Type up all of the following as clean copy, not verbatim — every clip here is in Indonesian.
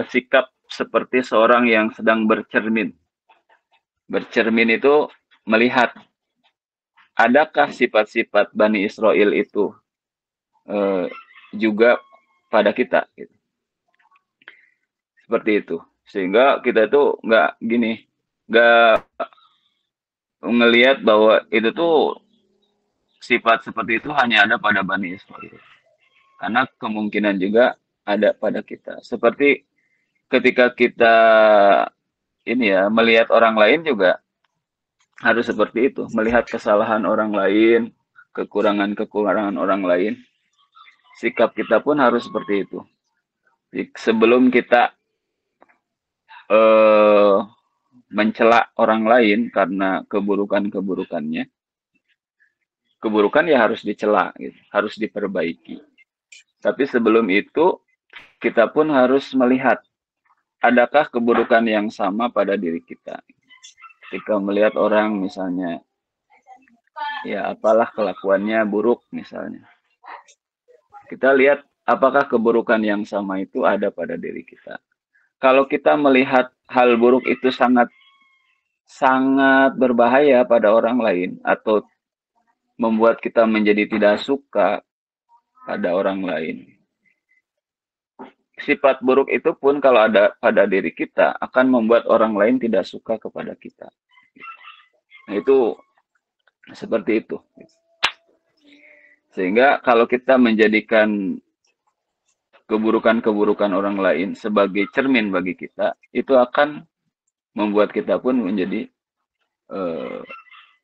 sikap seperti seorang yang sedang bercermin. Bercermin itu melihat, adakah sifat-sifat Bani Israel itu eh, juga pada kita, gitu. Seperti itu. Sehingga kita tuh nggak ngelihat bahwa itu tuh sifat seperti itu hanya ada pada Bani Israel. Karena kemungkinan juga ada pada kita. Seperti ketika kita ini ya melihat orang lain juga harus seperti itu, melihat kesalahan orang lain, kekurangan-kekurangan orang lain, sikap kita pun harus seperti itu. Sebelum kita eh, mencela orang lain karena keburukan-keburukannya, keburukan ya harus dicela, gitu, harus diperbaiki. Tapi sebelum itu kita pun harus melihat, adakah keburukan yang sama pada diri kita. Ketika melihat orang misalnya, ya apalah kelakuannya buruk misalnya, kita lihat apakah keburukan yang sama itu ada pada diri kita. Kalau kita melihat hal buruk itu sangat sangat berbahaya pada orang lain atau membuat kita menjadi tidak suka pada orang lain, sifat buruk itu pun kalau ada pada diri kita akan membuat orang lain tidak suka kepada kita. Nah, itu seperti itu. Sehingga kalau kita menjadikan keburukan-keburukan orang lain sebagai cermin bagi kita, itu akan membuat kita pun menjadi eh,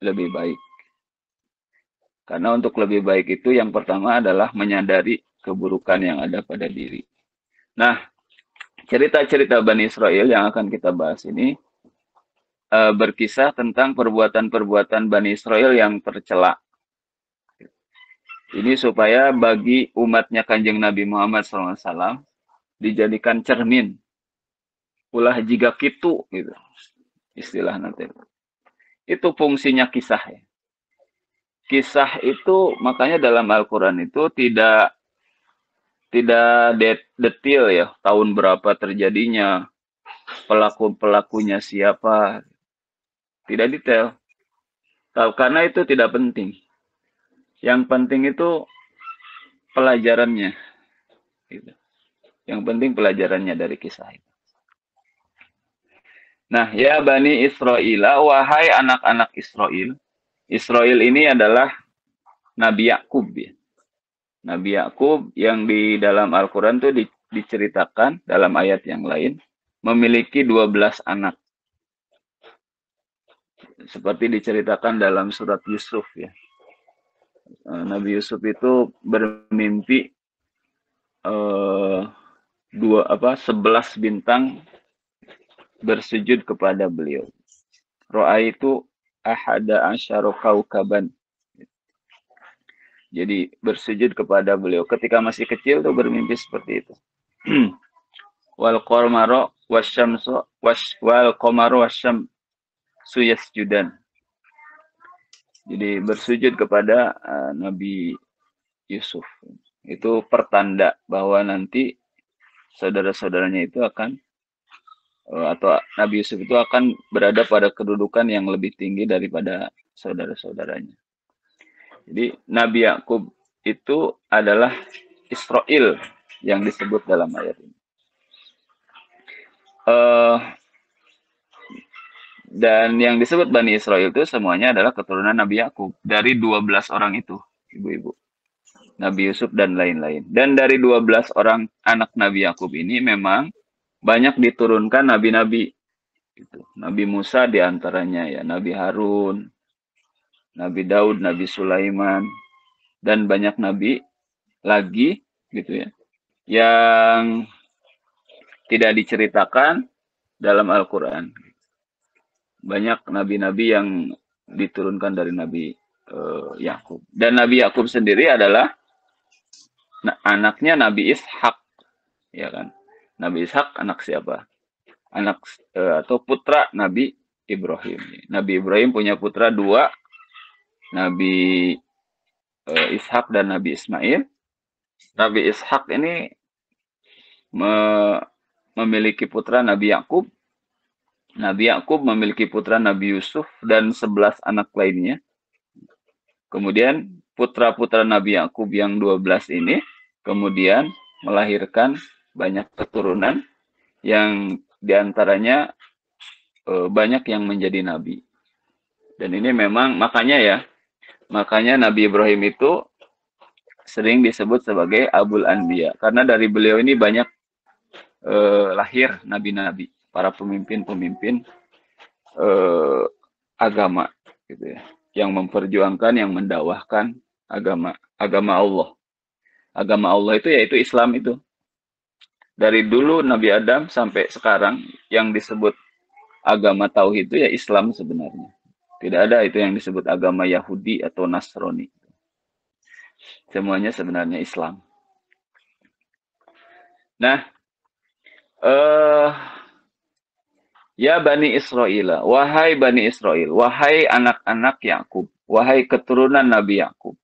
lebih baik. Karena untuk lebih baik itu yang pertama adalah menyadari keburukan yang ada pada diri. Nah, cerita-cerita Bani Israel yang akan kita bahas ini berkisah tentang perbuatan-perbuatan Bani Israel yang tercela. Ini supaya bagi umatnya Kanjeng Nabi Muhammad SAW dijadikan cermin. Ulah jika kitu, gitu istilah nanti. Itu fungsinya kisah ya. Kisah itu makanya dalam Al-Quran itu tidak detail ya, tahun berapa terjadinya, pelaku-pelakunya siapa, tidak detail. Karena itu tidak penting. Yang penting itu pelajarannya. Gitu. Yang penting pelajarannya dari kisah itu. Nah, ya Bani Israel, wahai anak-anak Israel. Israel ini adalah Nabi Yakub ya. Nabi Yakub yang di dalam Al-Quran itu diceritakan dalam ayat yang lain memiliki 12 anak. Seperti diceritakan dalam surat Yusuf ya. Nabi Yusuf itu bermimpi 11 bintang bersujud kepada beliau. Ro'a itu ahada asyara kaukaban. Jadi bersujud kepada beliau. Ketika masih kecil tuh bermimpi seperti itu. Wal qamara wasyamsu wal qamaru wasyam suyasjudan. Jadi bersujud kepada Nabi Yusuf. Itu pertanda bahwa nanti saudara-saudaranya itu akan atau Nabi Yusuf itu akan berada pada kedudukan yang lebih tinggi daripada saudara-saudaranya. Jadi Nabi Yakub itu adalah Israel yang disebut dalam ayat ini. Dan yang disebut Bani Israel itu semuanya adalah keturunan Nabi Yakub. Dari 12 orang itu, ibu-ibu. Nabi Yusuf dan lain-lain. Dan dari 12 orang anak Nabi Yakub ini memang banyak diturunkan nabi-nabi. Gitu. Nabi Musa diantaranya ya, Nabi Harun, Nabi Daud, Nabi Sulaiman, dan banyak nabi lagi gitu ya, yang tidak diceritakan dalam Al-Quran. Banyak nabi-nabi yang diturunkan dari Nabi Yakub. Dan Nabi Yakub sendiri adalah anaknya Nabi Ishak, ya kan? Nabi Ishak anak siapa? Anak atau putra Nabi Ibrahim. Nabi Ibrahim punya putra dua, Nabi Ishak dan Nabi Ismail. Nabi Ishak ini memiliki putra Nabi Yakub. Nabi Yakub memiliki putra Nabi Yusuf dan 11 anak lainnya. Kemudian putra-putra Nabi Yakub yang 12 ini kemudian melahirkan banyak keturunan yang diantaranya banyak yang menjadi nabi. Dan ini memang makanya Nabi Ibrahim itu sering disebut sebagai Abul Anbiya karena dari beliau ini banyak lahir nabi-nabi, para pemimpin-pemimpin agama gitu ya, yang memperjuangkan, yang mendakwahkan agama Allah. Agama Allah itu yaitu Islam itu. Dari dulu Nabi Adam sampai sekarang yang disebut agama tauhid itu ya Islam sebenarnya. Tidak ada itu yang disebut agama Yahudi atau Nasrani. Semuanya sebenarnya Islam. Nah, ya Bani Israel, wahai Bani Israel, wahai anak-anak Yakub, wahai keturunan Nabi Yakub.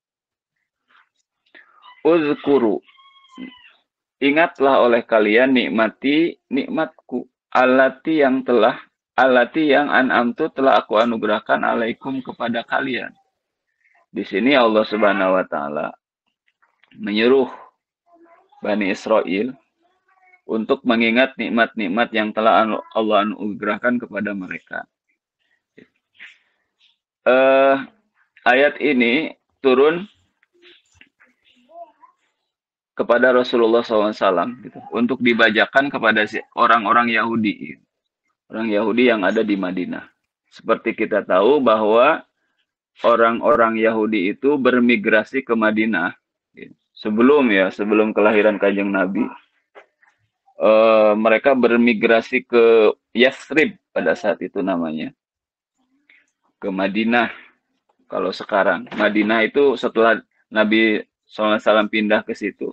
Uzkuru, ingatlah oleh kalian nikmatku, alati yang an'amtu telah aku anugerahkan alaikum kepada kalian. Di sini Allah Subhanahu wa taala menyuruh Bani Israel untuk mengingat nikmat-nikmat yang telah Allah anugerahkan kepada mereka. Ayat ini turun kepada Rasulullah SAW gitu, untuk dibacakan kepada orang-orang Yahudi. Orang Yahudi yang ada di Madinah. Seperti kita tahu bahwa orang-orang Yahudi itu bermigrasi ke Madinah sebelum kelahiran Kanjeng Nabi. Mereka bermigrasi ke Yathrib pada saat itu namanya, ke Madinah. Kalau sekarang Madinah itu setelah Nabi SAW pindah ke situ,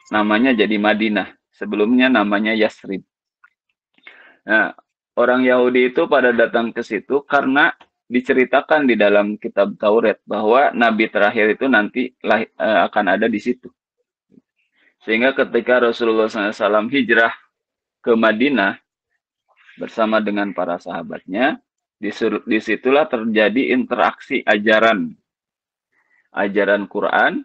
namanya jadi Madinah. Sebelumnya namanya Yathrib. Nah, orang Yahudi itu pada datang ke situ karena diceritakan di dalam kitab Taurat bahwa Nabi terakhir itu nanti akan ada di situ. Sehingga ketika Rasulullah SAW hijrah ke Madinah bersama dengan para sahabatnya, disitulah terjadi interaksi ajaran Quran,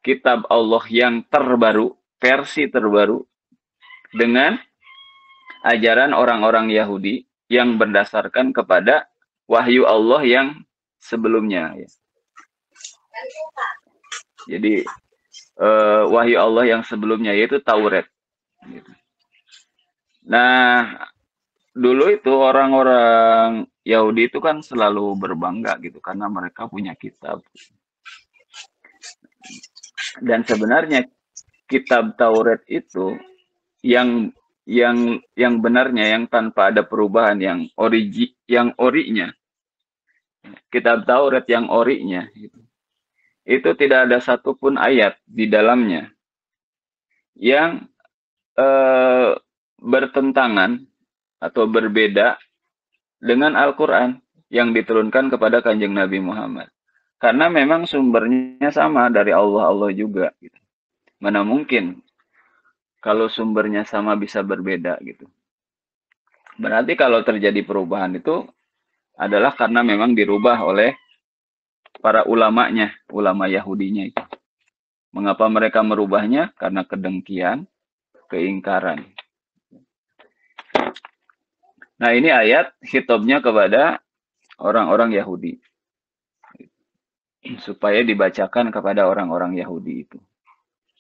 kitab Allah yang terbaru, versi terbaru, dengan ajaran orang-orang Yahudi yang berdasarkan kepada wahyu Allah yang sebelumnya. Jadi wahyu Allah yang sebelumnya yaitu Taurat. Nah, dulu itu orang-orang Yahudi itu kan selalu berbangga gitu karena mereka punya kitab. Dan sebenarnya kitab Taurat itu yang benarnya, yang tanpa ada perubahan, yang orinya, kitab Taurat yang orinya itu tidak ada satupun ayat di dalamnya yang bertentangan atau berbeda dengan Al-Quran yang diturunkan kepada Kanjeng Nabi Muhammad. Karena memang sumbernya sama dari Allah juga. Gitu. Mana mungkin kalau sumbernya sama bisa berbeda gitu. Berarti kalau terjadi perubahan itu adalah karena memang dirubah oleh para ulamanya, ulama Yahudinya itu. Mengapa mereka merubahnya? Karena kedengkian, keingkaran. Nah, ini ayat khitabnya kepada orang-orang Yahudi. Supaya dibacakan kepada orang-orang Yahudi itu.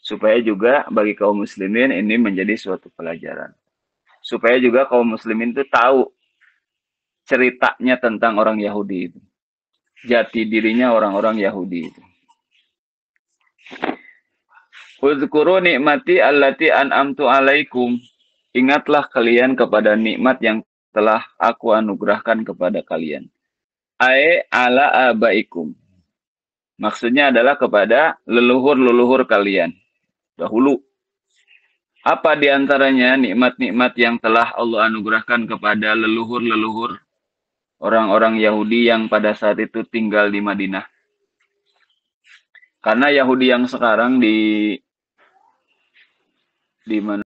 Supaya juga bagi kaum muslimin ini menjadi suatu pelajaran. Supaya juga kaum muslimin itu tahu ceritanya tentang orang Yahudi itu. Jati dirinya orang-orang Yahudi itu. Uzkuru nikmati allati an'amtu alaikum. Ingatlah kalian kepada nikmat yang telah aku anugerahkan kepada kalian. Ala abaikum. Maksudnya adalah kepada leluhur-leluhur kalian. Dahulu. Apa diantaranya nikmat-nikmat yang telah Allah anugerahkan kepada leluhur-leluhur orang-orang Yahudi yang pada saat itu tinggal di Madinah? Karena Yahudi yang sekarang di mana